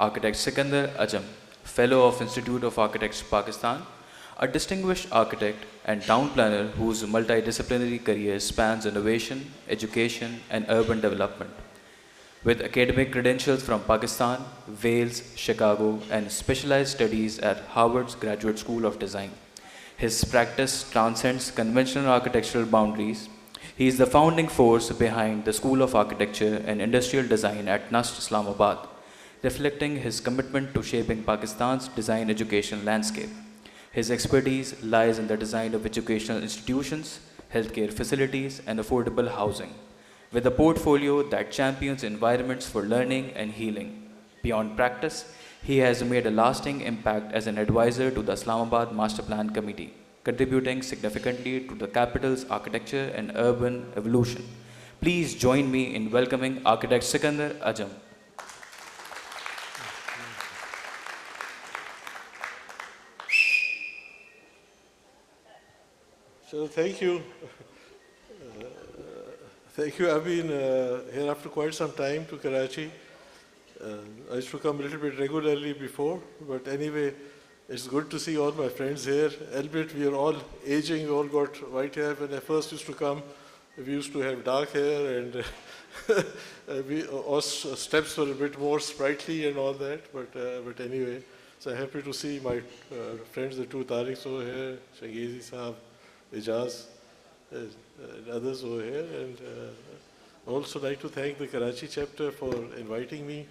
Architect Sikander Ajam, Fellow of Institute of Architects, Pakistan, a distinguished architect and town planner whose multidisciplinary career spans innovation, education, and urban development. With academic credentials from Pakistan, Wales, Chicago, and specialized studies at Harvard's Graduate School of Design, his practice transcends conventional architectural boundaries. He is the founding force behind the School of Architecture and Industrial Design at NUST Islamabad, reflecting his commitment to shaping Pakistan's design education landscape. His expertise lies in the design of educational institutions, healthcare facilities, and affordable housing, with a portfolio that champions environments for learning and healing. Beyond practice, he has made a lasting impact as an advisor to the Islamabad Masterplan Committee, contributing significantly to the capital's architecture and urban evolution. Please join me in welcoming Architect Sikander Ajam. So thank you. Thank you. I've been here after quite some time to Karachi. I used to come a little bit regularly before, but anyway, it's good to see all my friends here. Albeit we are all aging, we all got white hair. When I first used to come, we used to have dark hair, and our steps were a bit more sprightly and all that. But anyway, so I'm happy to see my friends, the two Tariqs over here, Shagezi Saab, Ijaz, and others over here. And also like to thank the Karachi chapter for inviting me.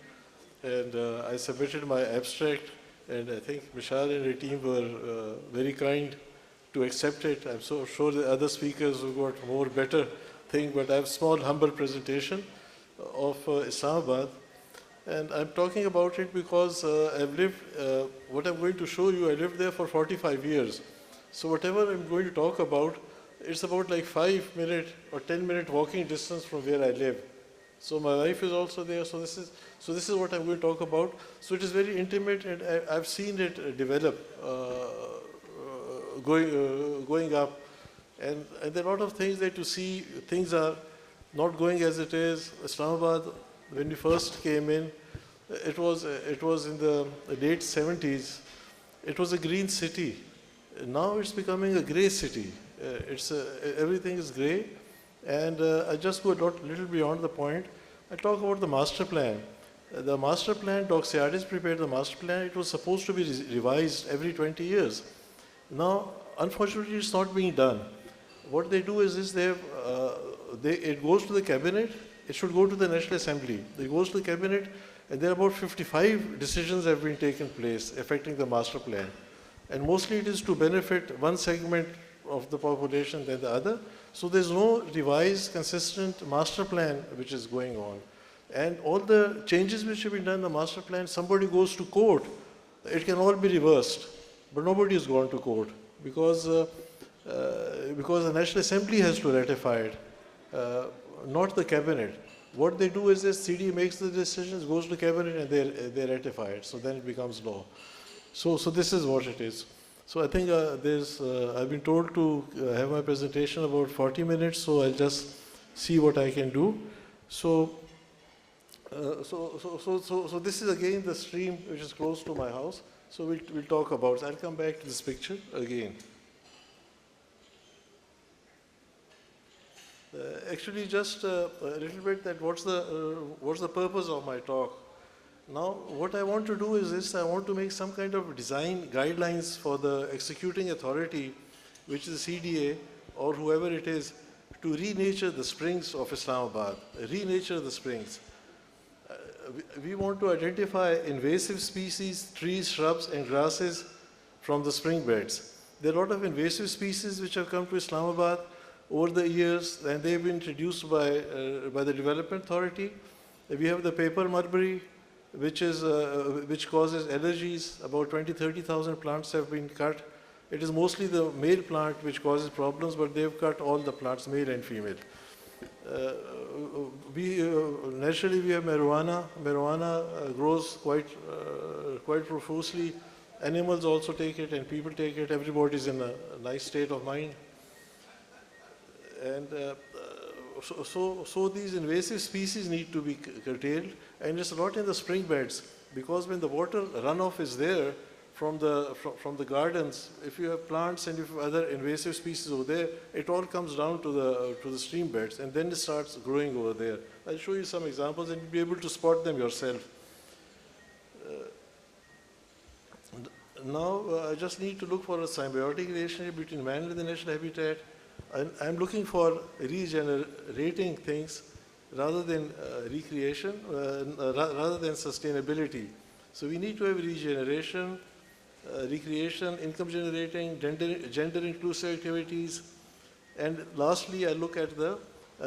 And I submitted my abstract, and I think Mishal and her team were very kind to accept it. I'm so sure the other speakers who got more better thing, but I have a small, humble presentation of Islamabad. And I'm talking about it because I've lived, what I'm going to show you, I lived there for 45 years. So whatever I'm going to talk about, it's about like 5-minute or 10-minute walking distance from where I live. So my wife is also there. So this is what I'm going to talk about. So it is very intimate, and I've seen it develop, going up, and there are a lot of things that you see. Things are not going as it is. Islamabad, when we first came in, it was in the late 70s. It was a green city. Now it's becoming a grey city. Everything is grey. And I just go a little beyond the point. I talk about the master plan. The master plan, Doxiadis prepared the master plan. It was supposed to be revised every 20 years. Now, unfortunately, it's not being done. What they do is this: it goes to the cabinet. It should go to the National Assembly. It goes to the cabinet, and there are about 55 decisions have been taken place affecting the master plan. And mostly it is to benefit one segment of the population than the other. So there's no revised, consistent master plan which is going on. And all the changes which have been done in the master plan, somebody goes to court, it can all be reversed. But nobody has gone to court because the National Assembly has to ratify it, not the cabinet. What they do is this: CD makes the decisions, goes to the cabinet, and they ratify it. So then it becomes law. So this is what it is. So I think I've been told to have my presentation about 40 minutes, so I'll just see what I can do. So this is again the stream which is close to my house. So we'll talk about it. I'll come back to this picture again. Actually, just a little bit that what's the purpose of my talk. Now, what I want to do is this: I want to make some kind of design guidelines for the executing authority, which is the CDA or whoever it is, to renature the springs of Islamabad, renature the springs. We want to identify invasive species, trees, shrubs, and grasses from the spring beds. There are a lot of invasive species which have come to Islamabad over the years, and they've been introduced by the Development Authority. We have the paper mulberry, which causes allergies. About 30,000 plants have been cut. It is mostly the male plant which causes problems, but they've cut all the plants, male and female. Naturally, we have marijuana. Marijuana grows quite profusely. Animals also take it, and people take it. Everybody's in a nice state of mind. And so these invasive species need to be curtailed, and it's a lot in the spring beds. because when the water runoff is there from the gardens, if you have plants and if you have other invasive species over there, it all comes down to the stream beds, and then it starts growing over there. I'll show you some examples, and you'll be able to spot them yourself. Now, I just need to look for a symbiotic relationship between man and the natural habitat. I'm looking for regenerating things rather than recreation, rather than sustainability. So we need to have regeneration, recreation, income generating, gender inclusive activities. And lastly, I look at the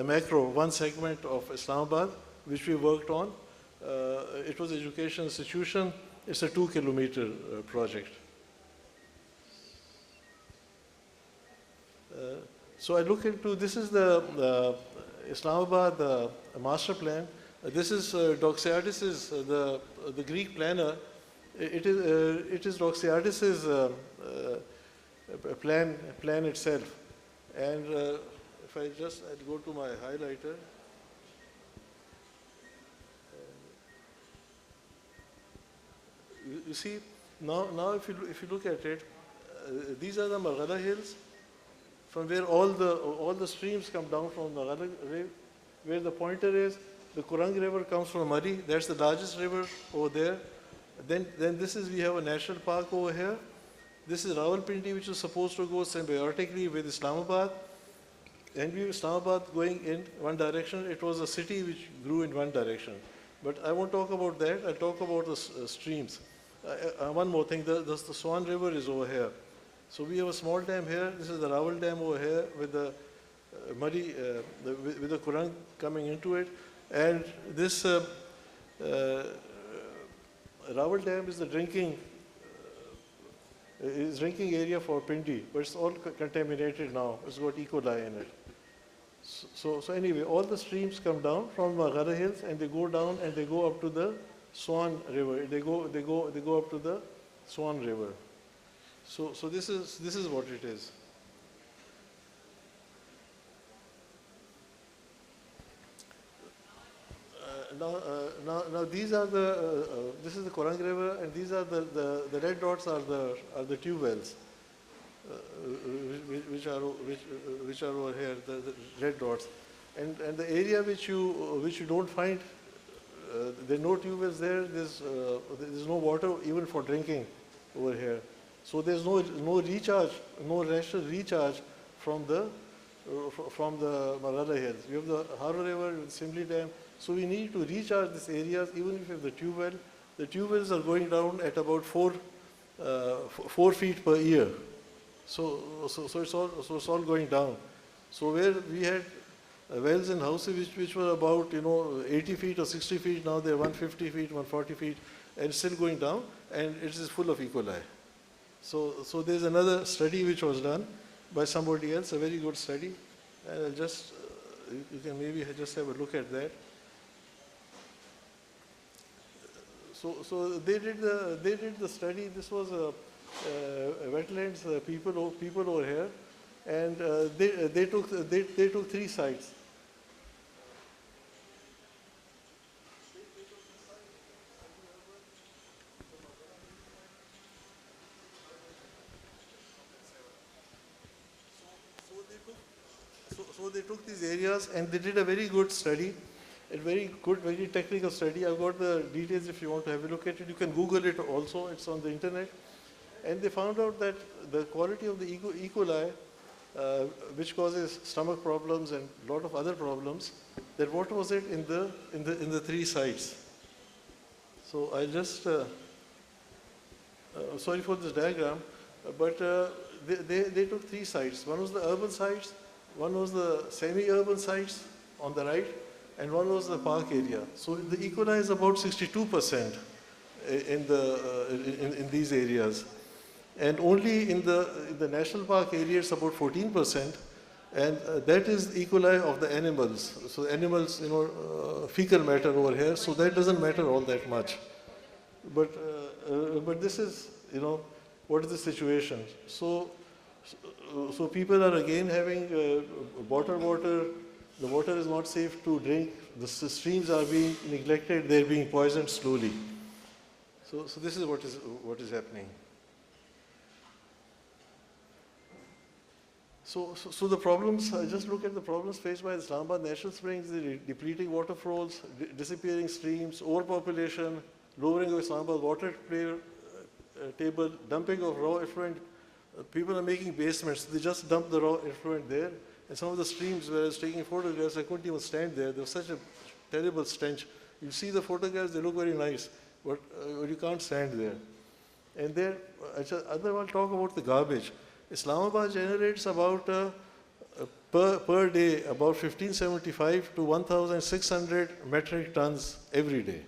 macro, one segment of Islamabad, which we worked on. It was an education institution. It's a 2-kilometer project. So I look into, this is the Islamabad master plan. This is Doxiadis's, the Greek planner. It is Doxiadis's plan itself. And if I'd go to my highlighter. You see, now if you look at it, these are the Marghala hills, from where all the streams come down from Marghala River, where the pointer is. The Kurang River comes from Murray. That's the largest river over there. Then we have a national park over here. This is Rawalpindi, which is supposed to go symbiotically with Islamabad. And we have Islamabad going in one direction. It was a city which grew in one direction. But I won't talk about that. I'll talk about the streams. One more thing, the Swan River is over here. So we have a small dam here. This is the Rawal Dam over here with the Murray, with the Kurang coming into it. And this Rawal Dam is the drinking area for Pindi, but it's all contaminated now. It's got E. coli in it. So anyway, all the streams come down from Marghala Hills, and they go down and they go up to the Swan River. They go up to the Swan River. So this is what it is. Now these are this is the Kurang River, and these are the red dots are the tube wells, which are over here, the red dots, and the area which you don't find, there are no tube wells there. There's no water even for drinking over here. So there's no recharge, no rational recharge from the Marghala Hills. We have the Harvard River with Simli Dam. So we need to recharge these areas, even if we have the tube well. The tube wells are going down at about 4 feet per year. So it's all going down. So where we had wells and houses which were about 80 feet or 60 feet, now they're 150 feet, 140 feet, and still going down, and it is full of E. coli. So there's another study which was done by somebody else, a very good study, and I'll just you can maybe just have a look at that. So they did the study. This was wetlands people over here, and they took 3 sites. So they took these areas and they did a very good study, a very good, very technical study. I've got the details if you want to have a look at it. You can Google it also, it's on the internet. And they found out that the quality of the E. coli, which causes stomach problems and a lot of other problems, that what was it in the 3 sites. So I just, sorry for this diagram, but they took 3 sites. One was the urban sites, one was the semi-urban sites on the right, and one was the park area. So the E. coli is about 62% in these areas. And only in the national park area it's about 14%, and that is E. coli of the animals. So animals, fecal matter over here, so that doesn't matter all that much. But this is, what is the situation? So people are again having bottled water. The water is not safe to drink. The streams are being neglected. They're being poisoned slowly. So this is what is happening. So the problems, just look at the problems faced by the Islamabad National Springs, the depleting waterfalls, disappearing streams, overpopulation, lowering of Islamabad water table, dumping of raw effluent. People are making basements, they just dump the raw effluent there. And some of the streams where I was taking photographs, I couldn't even stand there. There was such a terrible stench. You see the photographs, they look very nice, but you can't stand there. And there, I'll talk about the garbage. Islamabad generates about, per day, about 1575 to 1,600 metric tons every day.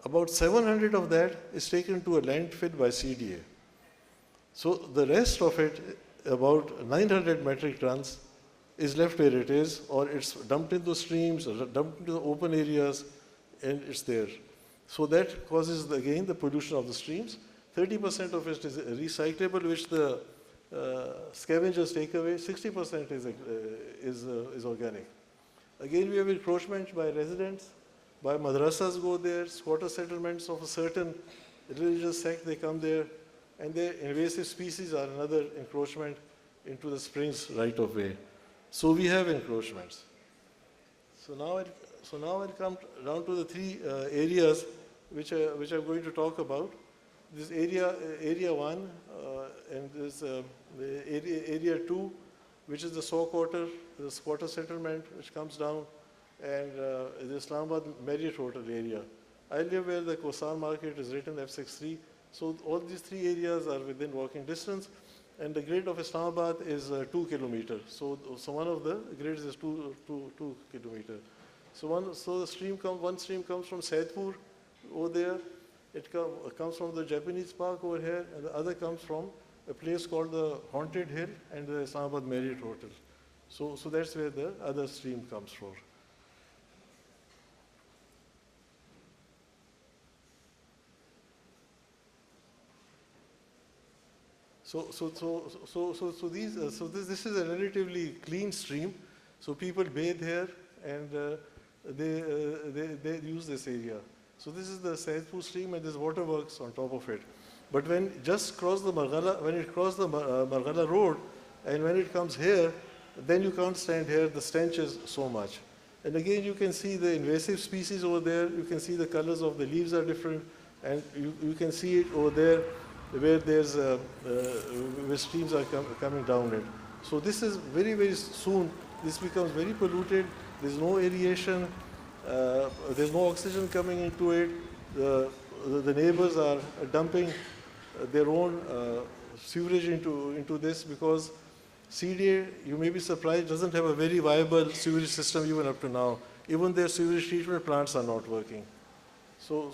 About 700 of that is taken to a landfill by CDA. So the rest of it, about 900 metric tons, is left where it is, or it's dumped into streams, or dumped into the open areas, and it's there. So that causes, again, the pollution of the streams. 30% of it is recyclable, which the scavengers take away. 60% is organic. Again, we have encroachment by residents, by madrasas go there, squatter settlements of a certain religious sect, they come there, and their invasive species are another encroachment into the springs right of way. So we have encroachments. So now I'll come down to the three areas which I'm going to talk about. This area 1, and this area 2, which is the saw quarter, the squatter settlement, which comes down, and the Islamabad Marriott Hotel area. I live where the Kosar market is written F63. So all these three areas are within walking distance, and the grid of Islamabad is 2 kilometers. So one of the grids is 2 kilometers. So one stream comes from Saidpur over there. It comes from the Japanese park over here, and the other comes from a place called the Haunted Hill and the Islamabad Marriott Hotel. So that's where the other stream comes from. This is a relatively clean stream. So people bathe here, and they use this area. So this is the Saidpur stream, and there's waterworks on top of it. But when it crosses the Marghala road, and when it comes here, then you can't stand here. The stench is so much. And again, you can see the invasive species over there. You can see the colors of the leaves are different, and you can see it over there where there's where streams are coming down it. So this is very, very soon, this becomes very polluted. There's no aeration. There's no oxygen coming into it. The neighbors are dumping their own sewage into this, because CDA, you may be surprised, doesn't have a very viable sewage system even up to now. Even their sewage treatment plants are not working. So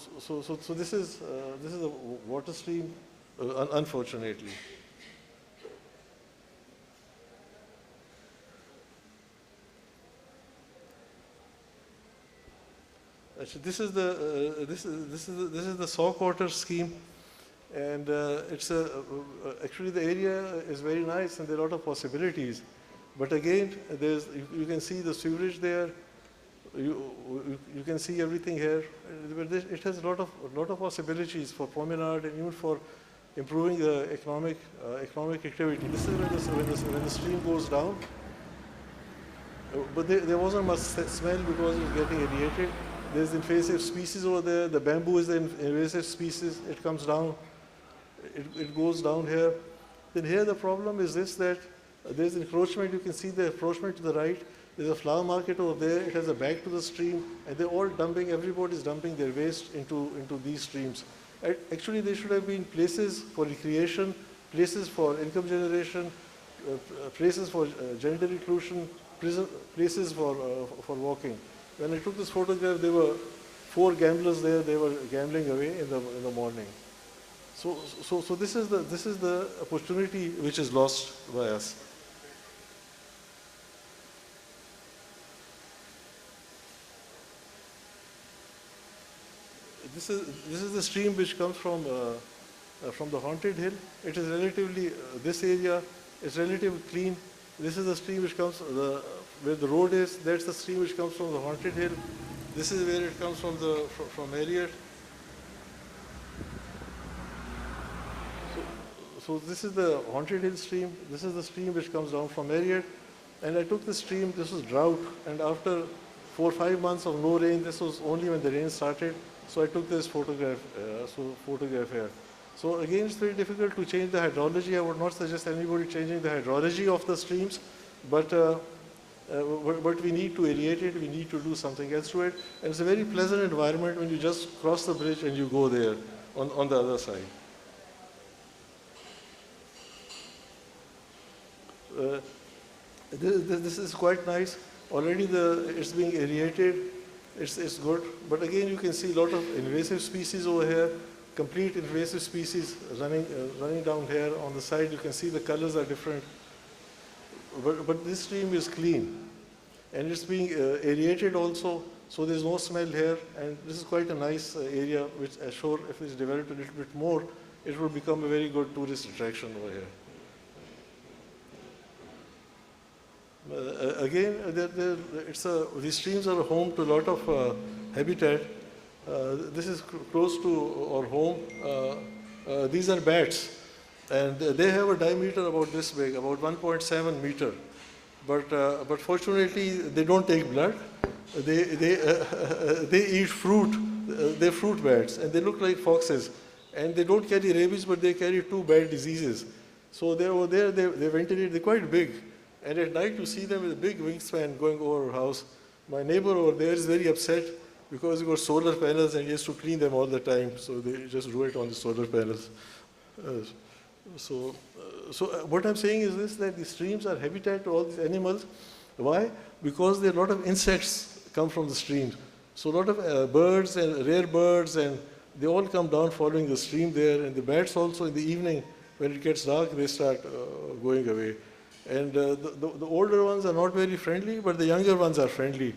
this is a water stream, unfortunately. Actually, this is the saw quarter scheme, and actually the area is very nice, and there are a lot of possibilities. But again, you can see the sewage there. You can see everything here. It has a lot of possibilities for promenade and even for improving the economic activity. This is when the stream goes down. But there wasn't much smell because it was getting irrigated. There's invasive species over there. The bamboo is the invasive species. It comes down. It goes down here. Then here the problem is this, that there's encroachment. You can see the encroachment to the right. There's a flower market over there. It has a back to the stream, and they're all dumping. Everybody's dumping their waste into these streams. Actually, there should have been places for recreation, places for income generation, places for gender inclusion, places for walking. When I took this photograph, there were 4 gamblers there. They were gambling away in the morning. So this is the opportunity which is lost by us. This is the stream which comes from the Haunted Hill. It is relatively this area is relatively clean. This is the stream which comes where the road is. That's the stream which comes from the Haunted Hill. This is where it comes from Marriott. so this is the Haunted Hill stream. This is the stream which comes down from Marriott. And I took the stream, this was drought, and after 4 or 5 months of no rain, this was only when the rain started. So I took this photograph here. So again, it's very difficult to change the hydrology. I would not suggest anybody changing the hydrology of the streams, but we need to aerate it, we need to do something else to it. And it's a very pleasant environment when you just cross the bridge and you go there on the other side. This is quite nice. Already it's being aerated. It's good. But again, you can see a lot of invasive species over here. Complete invasive species running down here on the side. You can see the colors are different. But this stream is clean. And it's being aerated also, so there's no smell here. And this is quite a nice area, which I'm sure if it's developed a little bit more, it will become a very good tourist attraction over here. Again, these streams are home to a lot of habitat. This is close to our home. These are bats, and they have a diameter about this big, about 1.7 meter. But fortunately, they don't take blood. They eat fruit. They're fruit bats, and they look like foxes. And they don't carry rabies, but they carry 2 bad diseases. So they're over there. They ventilate. They're quite big. And at night, you see them with a big wingspan going over our house. My neighbor over there is very upset because he got solar panels and he has to clean them all the time. So they just do it on the solar panels. So what I'm saying is this, that the streams are habitat to all these animals. Why? Because there are a lot of insects come from the streams. So a lot of birds and rare birds, and they all come down following the stream there. And the bats also in the evening, when it gets dark, they start going away. And the older ones are not very friendly, but the younger ones are friendly.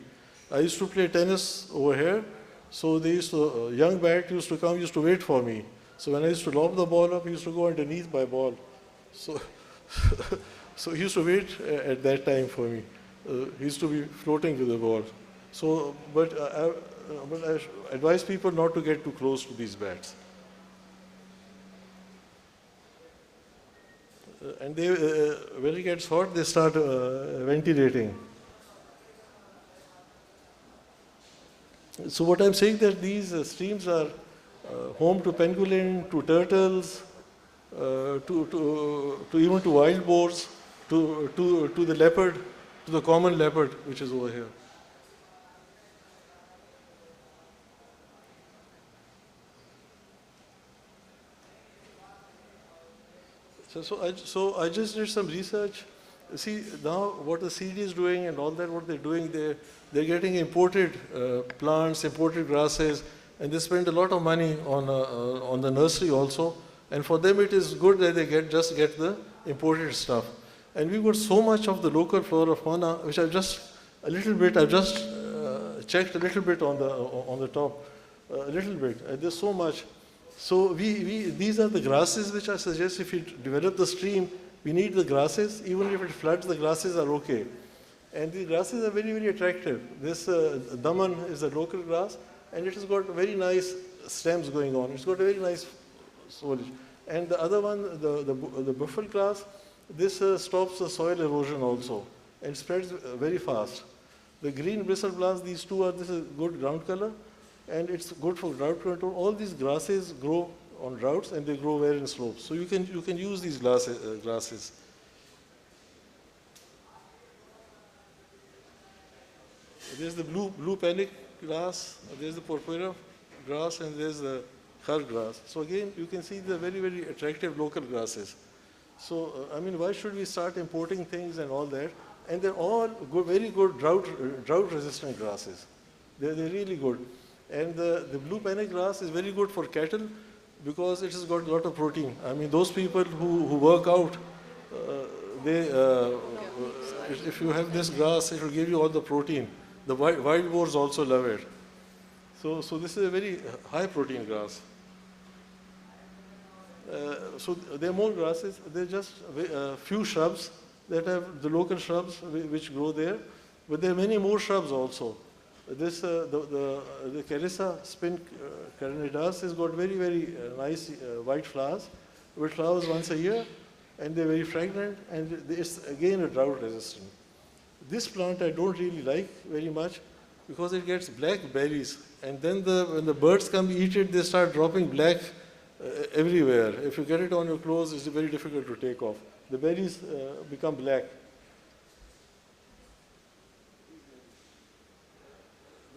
I used to play tennis over here, so they used to, young bat used to come, used to wait for me. So when I used to lob the ball up, he used to go underneath my ball. So, so he used to wait at that time for me. He used to be floating with the ball. So, but I advise people not to get too close to these bats. And they, when it gets hot, they start ventilating. So what I'm saying that these streams are home to pangolin, to turtles, to even to wild boars, to the leopard, to the common leopard, which is over here. So I just did some research. See, now what the CD is doing and all that, what they're doing, they're getting imported plants, imported grasses, and they spend a lot of money on the nursery also. And for them, it is good that they just get the imported stuff. And we've got so much of the local flora fauna, which I've just checked a little bit on the top, a little bit. There's so much. So these are the grasses which I suggest if you develop the stream, we need the grasses. Even if it floods, the grasses are okay. And the grasses are very, very attractive. This daman is a local grass, and it has got very nice stems going on. It's got a very nice foliage. And the other one, the buffalo grass, this stops the soil erosion also, and spreads very fast. The green bristlegrass, these two are, this is good ground color, and it's good for drought control. All these grasses grow on droughts, and they grow well in slopes. So you can use these grasses. There's the blue panic grass, there's the purpura grass, and there's the khar grass. So again, you can see the very, very attractive local grasses. So, I mean, why should we start importing things and all that? And they're all good, very good drought-resistant grasses. They're really good. And the blue panic grass is very good for cattle because it has got a lot of protein. I mean, those people who work out, if you have this grass, it will give you all the protein. The wild boars also love it. So this is a very high protein grass. So there are more grasses. There are just a few shrubs that have the local shrubs which grow there, but there are many more shrubs also. This the Calissa spin carinatus has got very, very nice white flowers, which flowers once a year, and they're very fragrant, and it's again a drought resistant. This plant I don't really like very much because it gets black berries, and then when the birds come eat it, they start dropping black everywhere. If you get it on your clothes, it's very difficult to take off. The berries become black.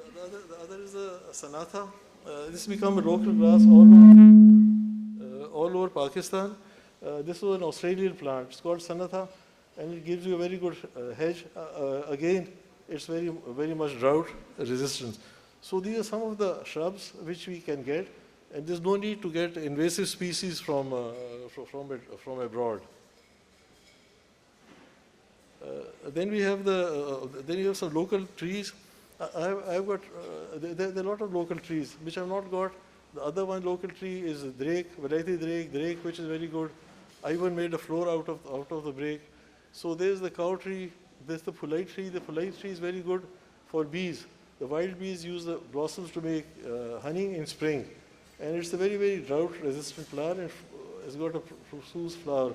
The other is a sanatha. This become a local grass all over Pakistan. This was an Australian plant. It's called sanatha, and it gives you a very good hedge. Again, it's very much drought resistant. So these are some of the shrubs which we can get, and there's no need to get invasive species from abroad. Then we have then you have some local trees. I've got there are a lot of local trees which I've not got. The other one local tree is drake, variety drake, which is very good. I even made a floor out of the drake. So there's the cow tree. There's the polite tree. The polite tree is very good for bees. The wild bees use the blossoms to make honey in spring, and it's a very drought resistant plant. And it's got a profuse flower.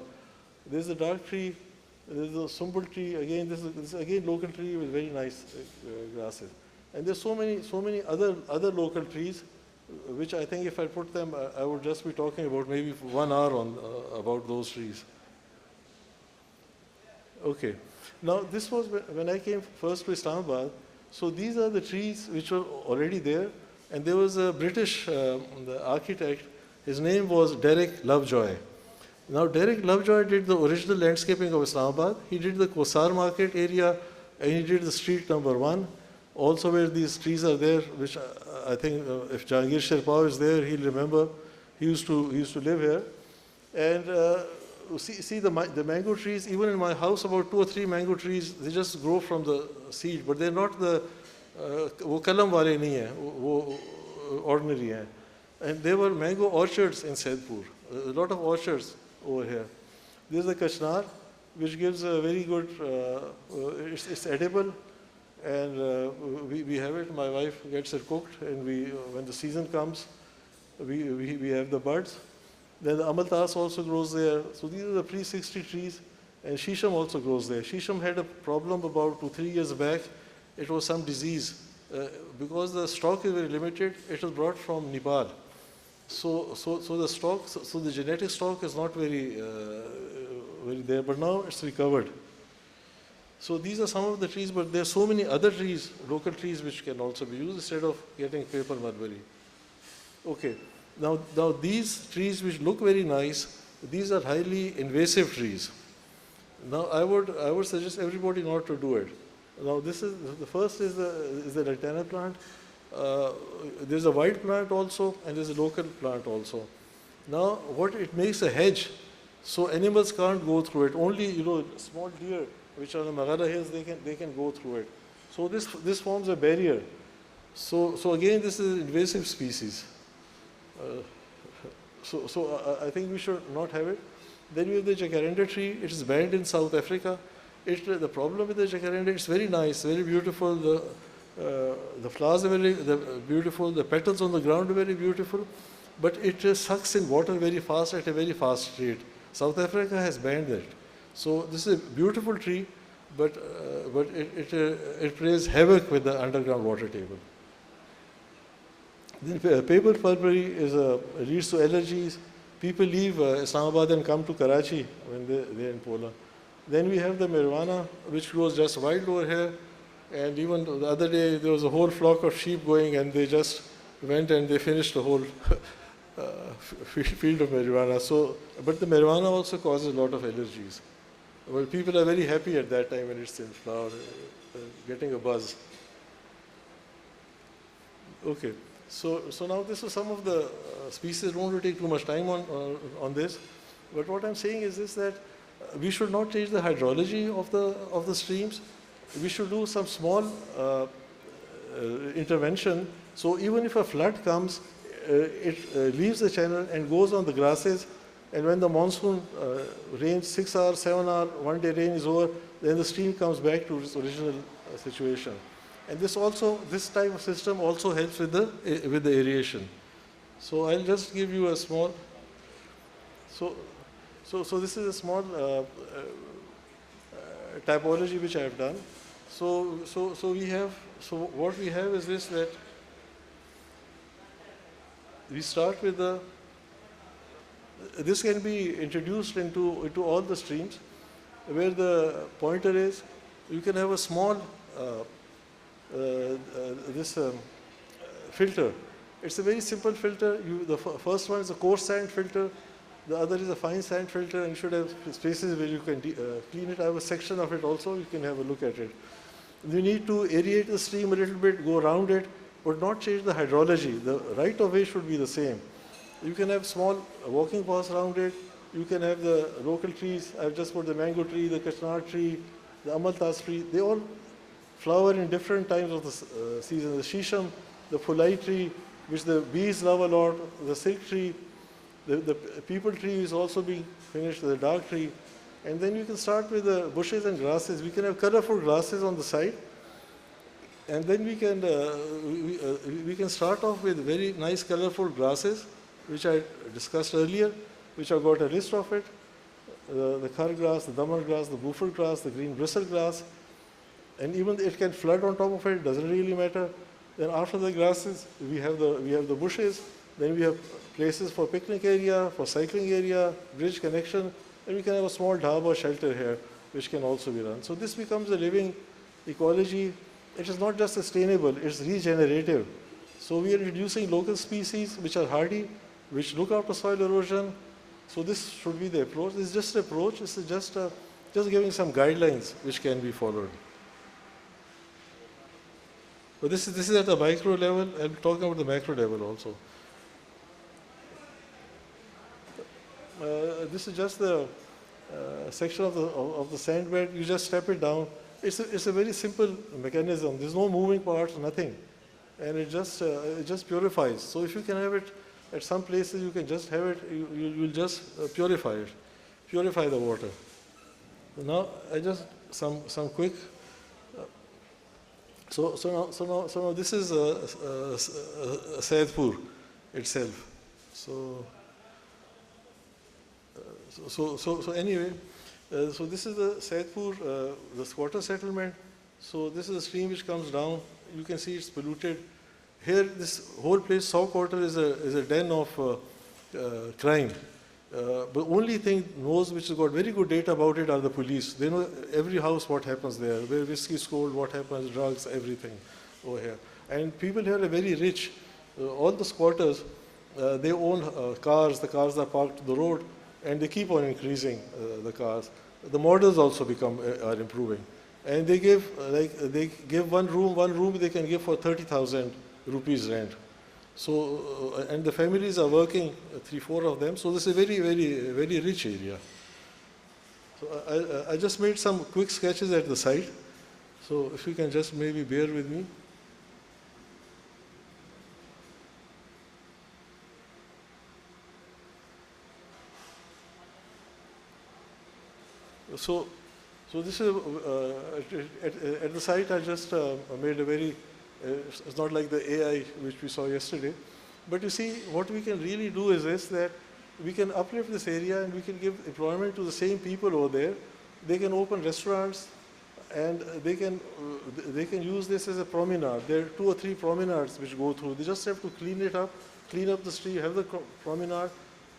There's the dark tree. There's the sumbul tree. Again, this is again local tree with very nice grasses. And there's so many other local trees, which I think if I put them, I would just be talking about maybe for 1 hour about those trees. Okay. Now this was when I came first to Islamabad. So these are the trees which were already there, and there was a British the architect. His name was Derek Lovejoy. Now, Derek Lovejoy did the original landscaping of Islamabad. He did the Kosar Market area, and he did the street number 1, also where these trees are there, which I think if Jahangir Sherpao is there, he'll remember. He used to live here. And see the mango trees, even in my house, about 2 or 3 mango trees, they just grow from the seed, but they're not wo kalam wale nahi hai, wo ordinary hai. And there were mango orchards in Saidpur, a lot of orchards over here. There's the kachnar, which gives a very good, it's edible, and we have it. My wife gets it cooked, and when the season comes, we have the buds. Then the amaltas also grows there. So these are the pre-60 trees, and shisham also grows there. Shisham had a problem about 2-3 years back. It was some disease. Because the stock is very limited, it was brought from Nepal. So the genetic stock is not very there, but now it's recovered. So these are some of the trees, but there are so many other trees, local trees, which can also be used instead of getting paper mulberry. Okay, now these trees which look very nice, these are highly invasive trees. Now I would suggest everybody not to do it. Now the first is the lantana plant. There's a white plant also, and there's a local plant also. Now, what it makes a hedge, so animals can't go through it. Only small deer, which are in the Maghara hills, they can go through it. So this forms a barrier. So again, this is an invasive species. So I think we should not have it. Then we have the jacaranda tree. It is banned in South Africa. The problem with the jacaranda, it's very nice, very beautiful. The flowers are very beautiful. The petals on the ground are very beautiful, but it sucks in water very fast at a very fast rate. South Africa has banned it. So this is a beautiful tree, but it plays havoc with the underground water table. Then paper mulberry leads to allergies. People leave Islamabad and come to Karachi when they're in Poland. Then we have the marijuana, which grows just wild over here. And even the other day, there was a whole flock of sheep going, and they just went and they finished the whole field of marijuana. But the marijuana also causes a lot of allergies. Well, people are very happy at that time when it's in flower, getting a buzz. Okay, so now this is some of the species. I don't want to take too much time on this, but what I'm saying is this, that we should not change the hydrology of the streams. We should do some small intervention. So even if a flood comes, it leaves the channel and goes on the grasses. And when the monsoon rains 6 hours, 7 hours, one day rain is over, then the stream comes back to its original situation. And this type of system also helps with the aeration. So I'll just give you a small. So So this is a small typology which I have done. So what we have is this, that we start with this can be introduced into all the streams, where the pointer is. You can have a small filter. It's a very simple filter. The first one is a coarse sand filter. The other is a fine sand filter, and you should have spaces where you can clean it. I have a section of it also. You can have a look at it. You need to aerate the stream a little bit, go around it, but not change the hydrology. The right of way should be the same. You can have small walking paths around it. You can have the local trees. I've just put the mango tree, the kashnar tree, the amaltas tree. They all flower in different times of the season. The shisham, the fulai tree, which the bees love a lot, the silk tree, the people tree is also being finished, the dark tree. And then you can start with the bushes and grasses. We can have colorful grasses on the side. And then we can start off with very nice colorful grasses, which I discussed earlier, which I've got a list of it. The khar grass, the damar grass, the buford grass, the green bristle grass. And even it can flood on top of it, doesn't really matter. Then after the grasses, we have the bushes. Then we have places for picnic area, for cycling area, bridge connection, and we can have a small dhaba shelter here, which can also be run. So this becomes a living ecology. It is not just sustainable, it's regenerative. So we are introducing local species which are hardy, which look after soil erosion. So this should be the approach. This is just an approach. This is just giving some guidelines which can be followed. So this is at the micro level. I'm talking about the macro level also. This is just the section of the sand bed. You just step it down. It's a very simple mechanism. There's no moving parts, nothing, and it just purifies. So if you can have it at some places, you can just have it. You'll just purify the water. Now I just some quick. So now this is Saidpur itself. So anyway, so this is the Saidpur, the squatter settlement. So this is a stream which comes down. You can see it's polluted. Here, this whole place, South Quarter, is a den of crime. The only thing knows, which has got very good data about it, are the police. They know every house what happens there, where whiskey is sold, what happens, drugs, everything over here. And people here are very rich. All the squatters, they own cars. The cars are parked to the road, and they keep on increasing the cars. The models also are improving. And they give one room they can give for 30,000 rupees rent. So, and the families are working, 3-4 of them. So this is a very, very, very rich area. So I just made some quick sketches at the site. So if you can just maybe bear with me. So this is, at the site I just made a very, it's not like the AI which we saw yesterday. But you see, what we can really do is this, that we can uplift this area and we can give employment to the same people over there. They can open restaurants and they can use this as a promenade. There are 2 or 3 promenades which go through. They just have to clean it up, clean up the street, have the promenade,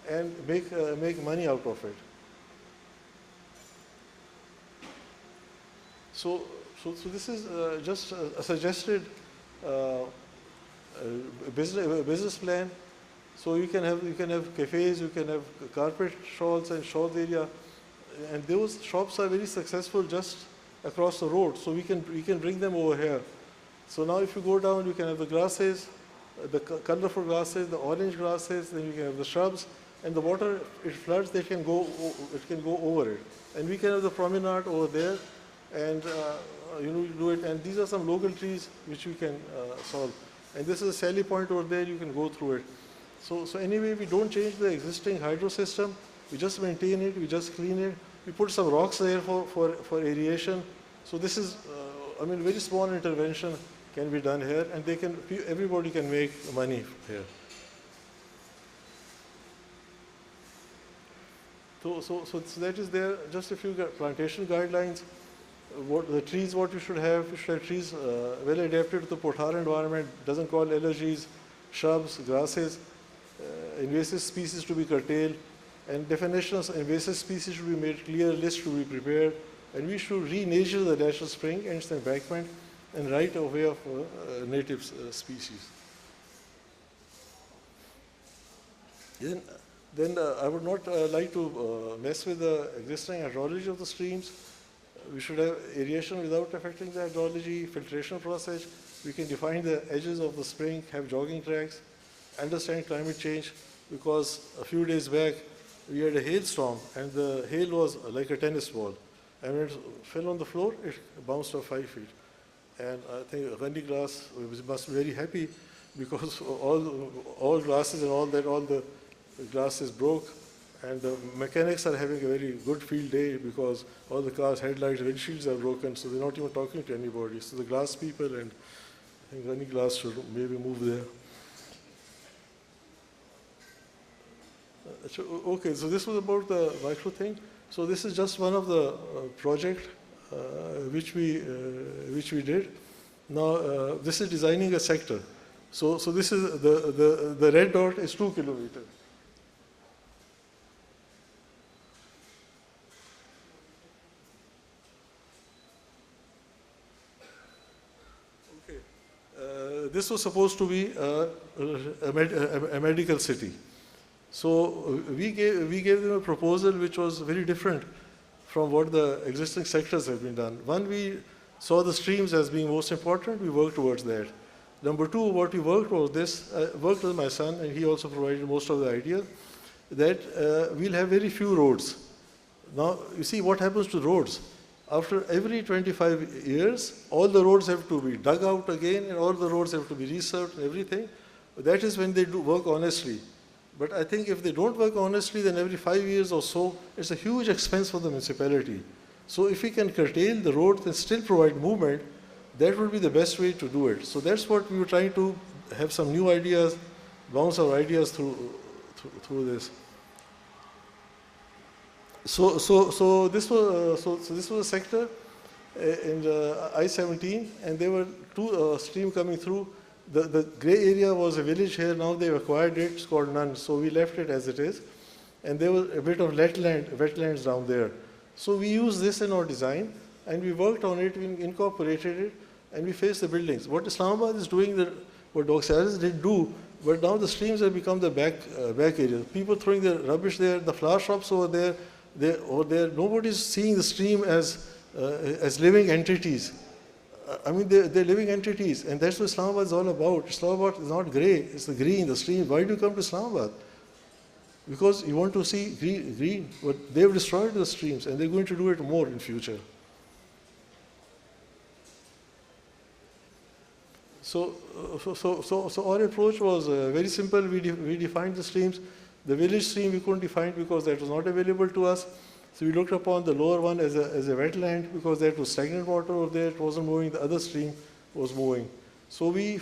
and make money out of it. So this is just a suggested business plan. So you can have cafes, you can have carpet stalls and shop area, and those shops are very successful just across the road. So we can bring them over here. So now if you go down, you can have the grasses, the colorful grasses, the orange grasses. Then you can have the shrubs, and the water, it floods. It can go over it, and we can have the promenade over there. And do it, and these are some local trees which we can solve. And this is a Sally Point over there, you can go through it. So anyway, we don't change the existing hydro system, we just maintain it, we just clean it. We put some rocks there for aeration. So this is, very small intervention can be done here, and everybody can make money here. So that is there. Just a few plantation guidelines. What the trees, what you should have trees well adapted to the pothar environment, doesn't cause allergies, shrubs, grasses, invasive species to be curtailed, and definitions of invasive species should be made clear, list should be prepared, and we should re-nature the natural spring and its embankment and right away of native species. Then I would not like to mess with the existing hydrology of the streams. We should have aeration without affecting the hydrology, filtration process. We can define the edges of the spring, have jogging tracks, understand climate change, because a few days back we had a hailstorm and the hail was like a tennis ball. And when it fell on the floor, it bounced off 5 feet. And I think Ghani glass must be very happy because all glasses and all the glasses broke. And the mechanics are having a very good field day because all the cars' headlights, windshields are broken, so they're not even talking to anybody. So the glass people and I think Ghani glass should maybe move there. Okay, so this was about the micro thing. So this is just one of the project which we did. Now this is designing a sector. So this is the red dot is 2 kilometers. This was supposed to be a medical city. So we gave them a proposal which was very different from what the existing sectors have been done. One, we saw the streams as being most important, we worked towards that. Number two, what we worked was this, worked with my son, and he also provided most of the ideas, that we'll have very few roads. Now, you see what happens to roads. After every 25 years, all the roads have to be dug out again, and all the roads have to be resurfaced and everything. That is when they do work honestly. But I think if they don't work honestly, then every 5 years or so, it's a huge expense for the municipality. So if we can curtail the roads and still provide movement, that would be the best way to do it. So that's what we were trying to have some new ideas, bounce our ideas through this. So this was a sector in I-17, and there were two streams coming through. The gray area was a village here. Now they've acquired it. It's called None. So we left it as it is, and there was a bit of wetlands down there. So we used this in our design, and we worked on it. We incorporated it, and we faced the buildings. What Islamabad is doing, what Dr. Saris did do, but now the streams have become the back area. People throwing their rubbish there, the flower shops over there. Nobody's seeing the stream as living entities. I mean, they're living entities, and that's what Islamabad is all about. Islamabad is not grey, it's the green, the stream. Why do you come to Islamabad? Because you want to see green, but they've destroyed the streams, and they're going to do it more in future. So our approach was very simple. We defined the streams. The village stream we couldn't define because that was not available to us. So we looked upon the lower one as a wetland because that was stagnant water over there. It wasn't moving. The other stream was moving. So we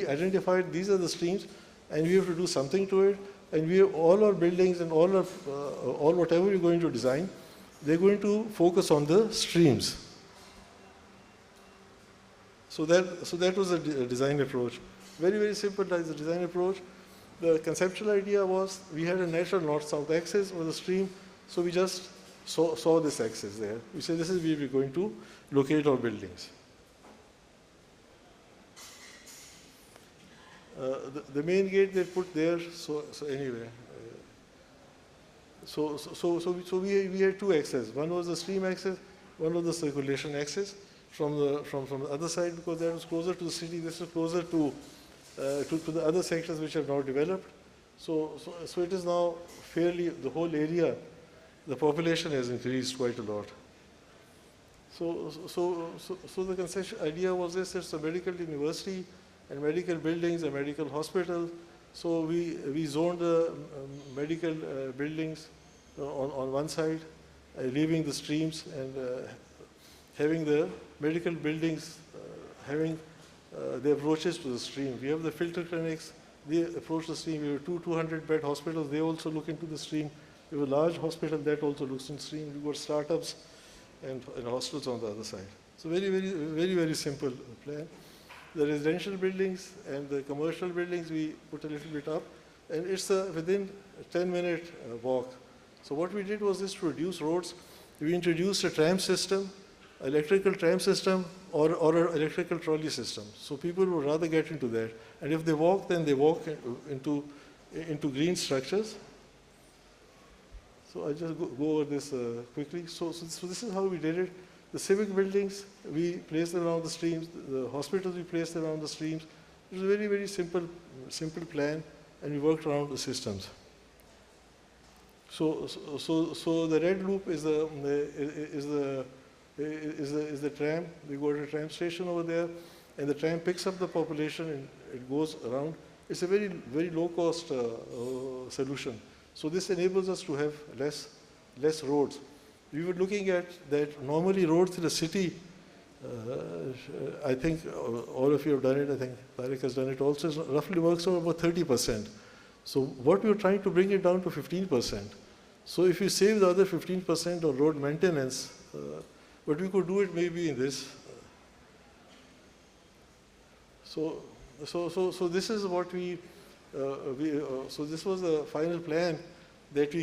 identified these are the streams, and we have to do something to it. And we have all our buildings and all whatever we're going to design, they're going to focus on the streams. So that was a design approach. Very, very simple design approach. The conceptual idea was we had a natural north-south axis of the stream, so we just saw this axis there. We said this is where we're going to locate our buildings. The main gate they put there, so anyway. So we had two axes. One was the stream axis, one was the circulation axis from the other side, because that was closer to the city. This was closer to the other sectors which have now developed. So it is now fairly, the whole area, the population has increased quite a lot. So the conceptual idea was this: it's a medical university and medical buildings and medical hospital. So we zoned the medical buildings on one side, leaving the streams, and having the medical buildings having the approaches to the stream. We have the filter clinics, they approach the stream. We have 200-bed hospitals, they also look into the stream. We have a large hospital that also looks in stream. We've got startups and hostels on the other side. So very simple plan. The residential buildings and the commercial buildings we put a little bit up, and it's within a 10-minute walk. So what we did was this to reduce roads. We introduced a tram system, electrical tram system, or an electrical trolley system. So people would rather get into that. And if they walk, then they walk into green structures. So I'll just go over this quickly. So this is how we did it. The civic buildings, we placed them around the streams. The hospitals, we placed them around the streams. It was a very simple plan, and we worked around the systems. So the red loop is the tram. We got a tram station over there, and the tram picks up the population and it goes around. It's a very low cost solution. So this enables us to have less roads. We were looking at that normally roads in the city, I think all of you have done it, I think Tariq has done it also, roughly works out about 30%. So what we were trying to bring it down to 15%. So if you save the other 15% on road maintenance, but we could do it maybe in this. So this is what so this was the final plan that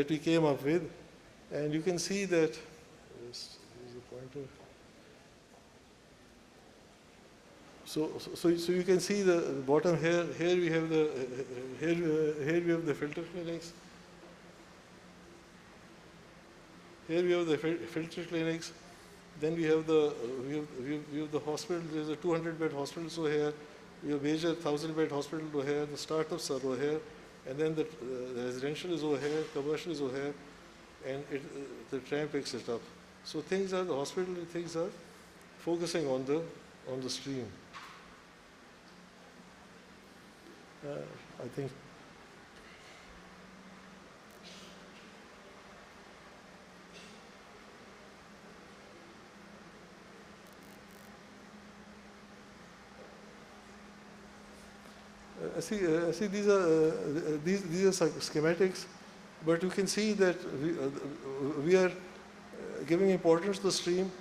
we came up with. And you can see that, here's the pointer. So you can see the bottom here. Here we have the filter clinics. Here we have the filter clinics. Then we have the hospital. There's a 200-bed hospital over here. We have major 1,000-bed hospital over here. The startups are over here, and then the residential is over here. Commercial is over here. And the tram picks it up. So the hospital things are focusing on the stream. I think. See these are schematics. But you can see that we are giving importance to the stream.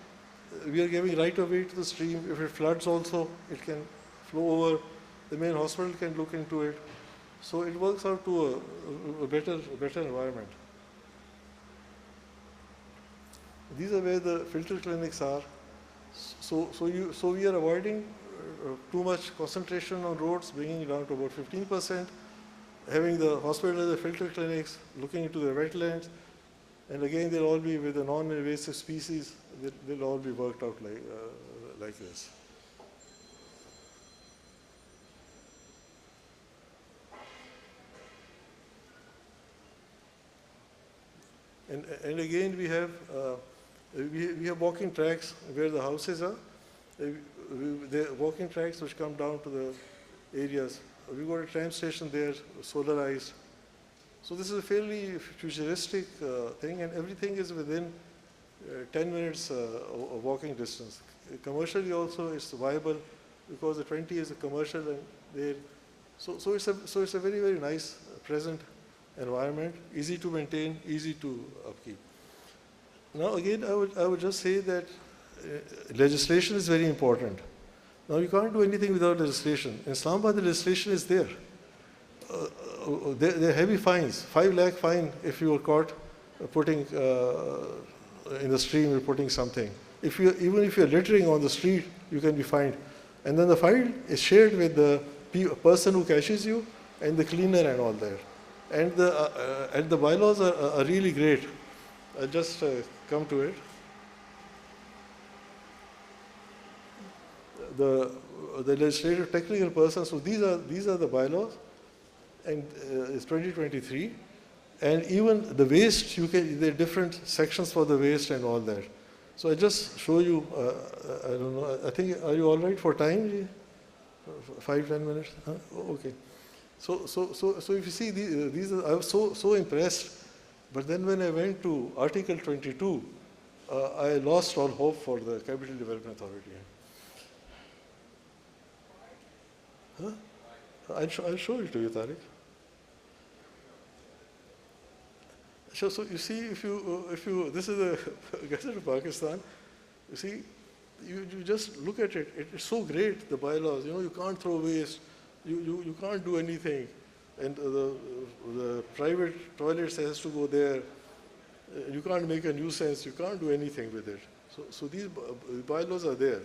We are giving right of way to the stream. If it floods also, it can flow over. The main hospital can look into it. So it works out to a better environment. These are where the filter clinics are. So we are avoiding too much concentration on roads, bringing it down to about 15%. Having the hospital and the filter clinics, looking into the wetlands, and again they'll all be with the non-invasive species. They'll all be worked out like this. And again we have walking tracks where the houses are. The walking tracks which come down to the areas. We've got a tram station there, solarized. So this is a fairly futuristic thing, and everything is within 10 minutes of walking distance. Commercially also it's viable because the 20 is a commercial, and so it's a very nice present environment, easy to maintain, easy to upkeep. Now again, I would just say that legislation is very important. Now, you can't do anything without legislation. In Islamabad, the legislation is there. There are heavy fines, 5 lakh fine if you were caught putting in the stream, you're putting something. Even if you're littering on the street, you can be fined. And then the fine is shared with the person who catches you and the cleaner and all that. And the bylaws are really great. I'll just come to it. The legislative technical person, so these are the bylaws, and it's 2023, and even the waste, there are different sections for the waste and all that. So I just show you, I don't know, I think, are you all right for time? 5-10 minutes? Huh? Oh, okay. So if you see, I was so impressed, but then when I went to Article 22, I lost all hope for the Capital Development Authority. Huh? I'll show it to you, Tariq. So you see, if you, this is the Gazette of Pakistan, you see, you just look at it. It's so great, the bylaws. You know, you can't throw waste. You can't do anything. And the private toilets has to go there. You can't make a nuisance. You can't do anything with it. So these bylaws are there.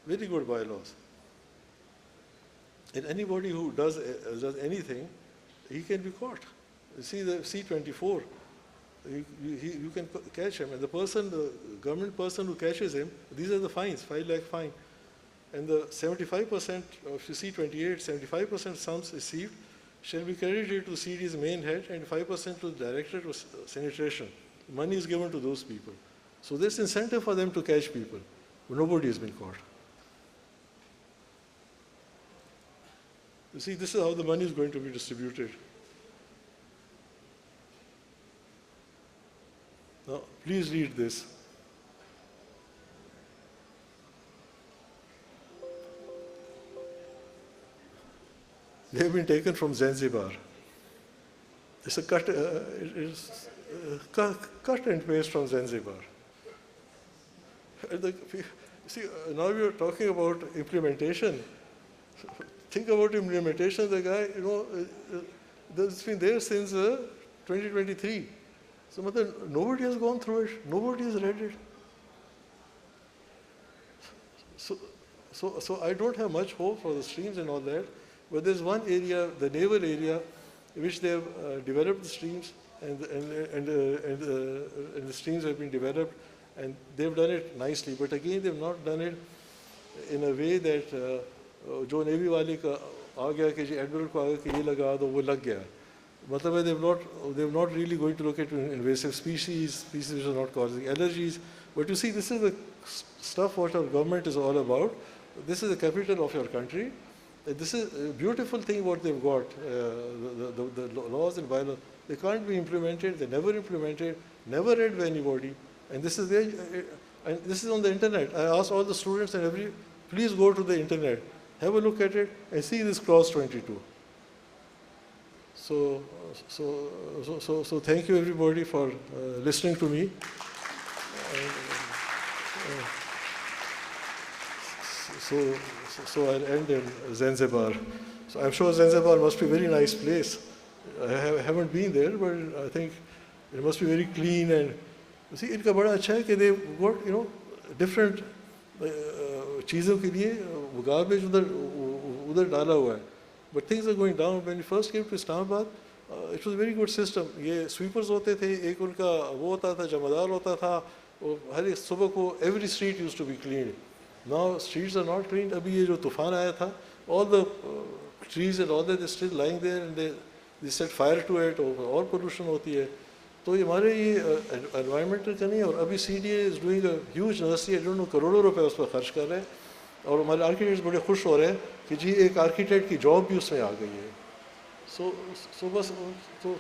Very good bylaws. And anybody who does anything, he can be caught. You see the C-24, you can catch him. And the government person who catches him, these are the fines, 5 lakh fine. And the 75% of C-28, 75% sums received shall be credited to CD's main head and 5% to the director of sanitation. Money is given to those people. So there's incentive for them to catch people. Nobody has been caught. You see, this is how the money is going to be distributed. Now, please read this. They have been taken from Zanzibar. It's a cut and paste from Zanzibar. See, now we are talking about implementation. Think about implementation. The guy, it's been there since 2023. So nobody has gone through it. Nobody has read it. So I don't have much hope for the streams and all that. But there's one area, the naval area, in which they have developed the streams, and the streams have been developed, and they've done it nicely. But again, they've not done it in a way that जो navy वाले का आ गया कि जी admiral को आ गया कि ये लगा दो वो लग गया. मतलब they've not really going to look at invasive species which are not causing allergies. But you see, this is the stuff what our government is all about. This is the capital of your country. This is a beautiful thing what they've got, the laws and bylaws. They can't be implemented, they never implemented, never read by anybody. And this is there, and this is on the internet. I asked all the students and please go to the internet, have a look at it and see this clause 22. So thank you everybody for listening to me. So I'll end in Zanzibar. So I'm sure Zanzibar must be a very nice place. I haven't been there, but I think it must be very clean. And you see, इनका बड़ा अच्छा है कि they've got different चीज़ों के लिए garbage उधर डाला हुआ है. But things are going down. When we first came to Islamabad, it was a very good system. ये sweepers होते थे, एक उनका वो होता था, जमादार होता था. हर एक सुबह को every street used to be cleaned. Now streets are not cleaned. अभी ये जो तूफान आया था, all the trees and all that is still lying there, and they set fire to it, और pollution होती है. तो ये हमारे ये environmental का नहीं है. और अभी CDA is doing a huge university, I don't know करोड़ों रुपए उस पर खर्च कर रहे हैं. और हमारे आर्किटेक्ट्स बड़े खुश हो रहे हैं कि जी एक आर्किटेक्ट की जॉब भी उसमें आ गई है. So बस तो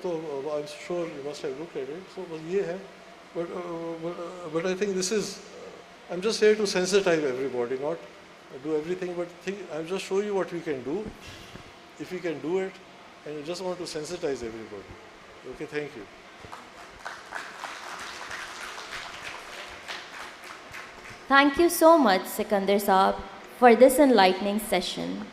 I'm sure you must have looked at it. So बस ये है. But I think this is, I'm just here to sensitize everybody, not do everything, but I'll just show you what we can do, if we can do it, and I just want to sensitize everybody. Okay, thank you. Thank you so much, Sikander Saab, for this enlightening session.